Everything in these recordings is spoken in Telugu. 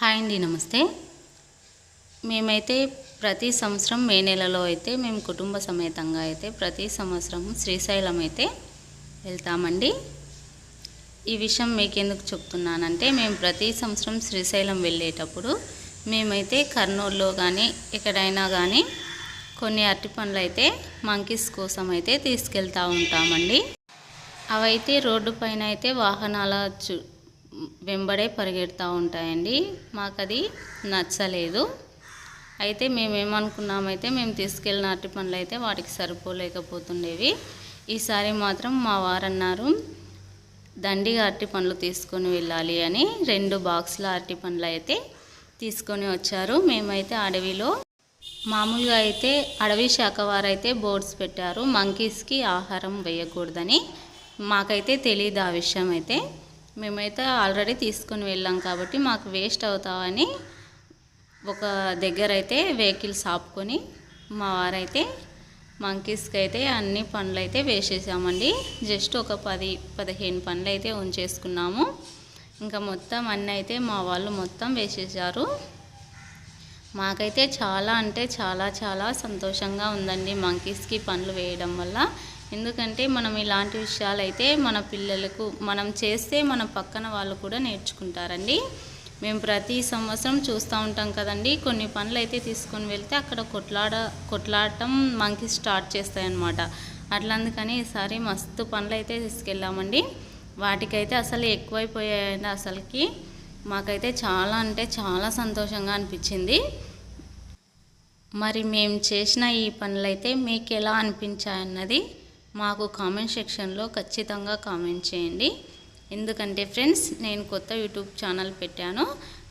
హాయ్ అండి, నమస్తే. మేమైతే ప్రతి సంవత్సరం మే నెలలో అయితే మేము కుటుంబ సమేతంగా అయితే ప్రతి సంవత్సరం శ్రీశైలం అయితే వెళ్తామండి. ఈ విషయం మీకెందుకు చెప్తున్నానంటే, మేము ప్రతి సంవత్సరం శ్రీశైలం వెళ్ళేటప్పుడు మేమైతే కర్నూలులో కానీ ఎక్కడైనా కానీ కొన్ని అరటి పండ్లు అయితే మంకీస్ కోసం అయితే తీసుకెళ్తూ ఉంటామండి. అవైతే రోడ్డు పైన అయితే వాహనాల వెంబడే పరిగెడుతూ ఉంటాయండి. మాకు అది నచ్చలేదు. అయితే మేమేమనుకున్నామైతే మేము తీసుకెళ్ళిన అరటి పండ్లు అయితే వాటికి సరిపోలేకపోతుండేవి. ఈసారి మాత్రం మా వారన్నారు దండిగా అరటి పండ్లు తీసుకొని వెళ్ళాలి అని 2 బాక్సుల అరటి పండ్లు అయితే తీసుకొని వచ్చారు. మేమైతే అడవిలో మామూలుగా అయితే అడవి శాఖ వారైతే బోర్డ్స్ పెట్టారు, మంకీస్కి ఆహారం వేయకూడదని. మాకైతే తెలియదు ఆ విషయం. అయితే మేమైతే ఆల్రెడీ తీసుకొని వెళ్ళాం కాబట్టి మాకు వేస్ట్ అవుతామని ఒక దగ్గర అయితే వెహికల్స్ ఆపుకొని మా వారైతే మంకీస్కి అయితే అన్ని పండ్లు అయితే వేసేసామండి. జస్ట్ ఒక 10-15 పండ్లు అయితే ఉంచేసుకున్నాము. ఇంకా మొత్తం అన్నీ అయితే మా వాళ్ళు మొత్తం వేసేసారు. మాకైతే చాలా అంటే చాలా సంతోషంగా ఉందండి మంకీస్కి పండ్లు వేయడం వల్ల. ఎందుకంటే మనం ఇలాంటి విషయాలు అయితే మన పిల్లలకు మనం చేస్తే మన పక్కన వాళ్ళు కూడా నేర్చుకుంటారండి. మేము ప్రతి సంవత్సరం చూస్తూ ఉంటాం కదండి, కొన్ని పండ్లు అయితే తీసుకొని వెళ్తే అక్కడ కొట్లాడటం మంకీస్ స్టార్ట్ చేస్తాయన్నమాట. అట్లందుకని ఈసారి మస్తు పండ్లు అయితే తీసుకెళ్ళామండి. వాటికైతే అసలు ఎక్కువైపోయాయండి. అసలుకి మాకైతే చాలా అంటే చాలా సంతోషంగా అనిపించింది. మరి మేము చేసిన ఈ పనులు అయితే మీకు ఎలా అనిపించాయన్నది మాకు కామెంట్ సెక్షన్లో ఖచ్చితంగా కామెంట్ చేయండి. ఎందుకంటే ఫ్రెండ్స్, నేను కొత్త యూట్యూబ్ ఛానల్ పెట్టాను.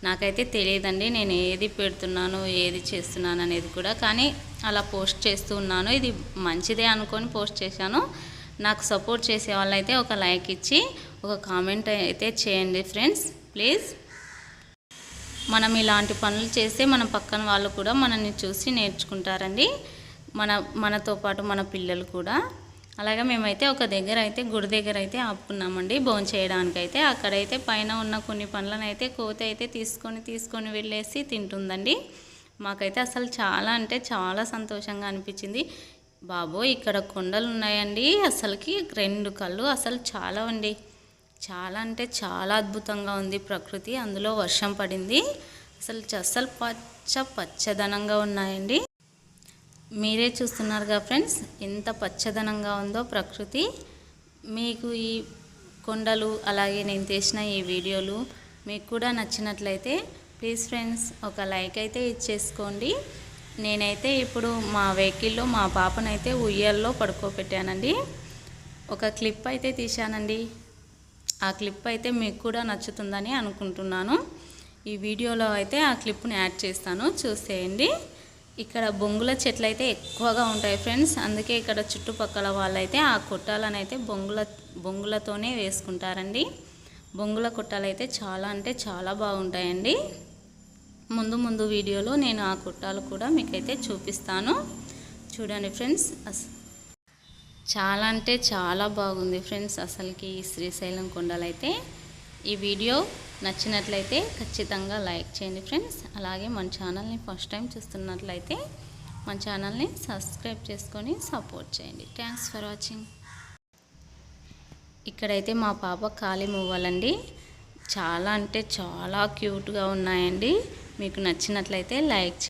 నాకైతే తెలియదండి నేను ఏది పెడుతున్నాను ఏది చేస్తున్నాను అనేది కూడా. కానీ అలా పోస్ట్ చేస్తూ ఉన్నాను. ఇది మంచిదే అనుకొని పోస్ట్ చేశాను. నాకు సపోర్ట్ చేసే వాళ్ళైతే ఒక లైక్ ఇచ్చి ఒక కామెంట్ అయితే చేయండి ఫ్రెండ్స్, ప్లీజ్. మనం ఇలాంటి పనులు చేస్తే మన పక్కన వాళ్ళు కూడా మనల్ని చూసి నేర్చుకుంటారండి, మనతో పాటు మన పిల్లలు కూడా. అలాగే మేమైతే ఒక దగ్గర అయితే గుడి దగ్గర అయితే ఆపుకున్నామండి భోంచేయడానికైతే. అక్కడైతే పైన ఉన్న కొన్ని పండ్లను అయితే కోతి అయితే తీసుకొని వెళ్ళేసి తింటుందండి. మాకైతే అసలు చాలా అంటే చాలా సంతోషంగా అనిపించింది. బాబోయ్, ఇక్కడ కొండలు ఉన్నాయండి. అసలుకి 2 కళ్ళు అసలు చాలా అండి. చాలా అంటే చాలా అద్భుతంగా ఉంది ప్రకృతి. అందులో వర్షం పడింది. అసలు పచ్చదనంగా ఉన్నాయండి. మీరే చూస్తున్నారుగా ఫ్రెండ్స్, ఎంత పచ్చదనంగా ఉందో ప్రకృతి. మీకు ఈ కొండలు అలాగే నేను తీసిన ఈ వీడియోలు మీకు కూడా నచ్చినట్లయితే ప్లీజ్ ఫ్రెండ్స్ ఒక లైక్ అయితే ఇచ్చేసుకోండి. నేనైతే ఇప్పుడు మా వెహికల్లో మా పాపనైతే ఉయ్యాల్లో పడుకోబెట్టానండి. ఒక క్లిప్ అయితే తీశానండి. ఆ క్లిప్ అయితే మీకు కూడా నచ్చుతుందని అనుకుంటున్నాను. ఈ వీడియోలో అయితే ఆ క్లిప్ని యాడ్ చేస్తాను, చూసేయండి. ఇక్కడ బొంగుల చెట్లు అయితే ఎక్కువగా ఉంటాయి ఫ్రెండ్స్. అందుకే ఇక్కడ చుట్టుపక్కల వాళ్ళైతే ఆ కొట్టాలను అయితే బొంగులతోనే వేసుకుంటారండి. బొంగుల కొట్టాలు అయితే చాలా అంటే చాలా బాగుంటాయండి. ముందు వీడియోలో నేను ఆ కొట్టాలు కూడా మీకైతే చూపిస్తాను. చూడండి ఫ్రెండ్స్, చాలా అంటే చాలా బాగుంది ఫ్రెండ్స్ అసలుకి ఈ శ్రీశైలం కొండలైతే. ఈ వీడియో నచ్చినట్లయితే ఖచ్చితంగా లైక్ చేయండి ఫ్రెండ్స్. అలాగే మన ఛానల్ని ఫస్ట్ టైం చూస్తున్నట్లయితే మన ఛానల్ని సబ్స్క్రైబ్ చేసుకొని సపోర్ట్ చేయండి. Thanks for watching. ఇక్కడైతే మా పాప కాలి మువ్వలండి. చాలా అంటే చాలా క్యూట్గా ఉన్నాయండి. మీకు నచ్చినట్లయితే లైక్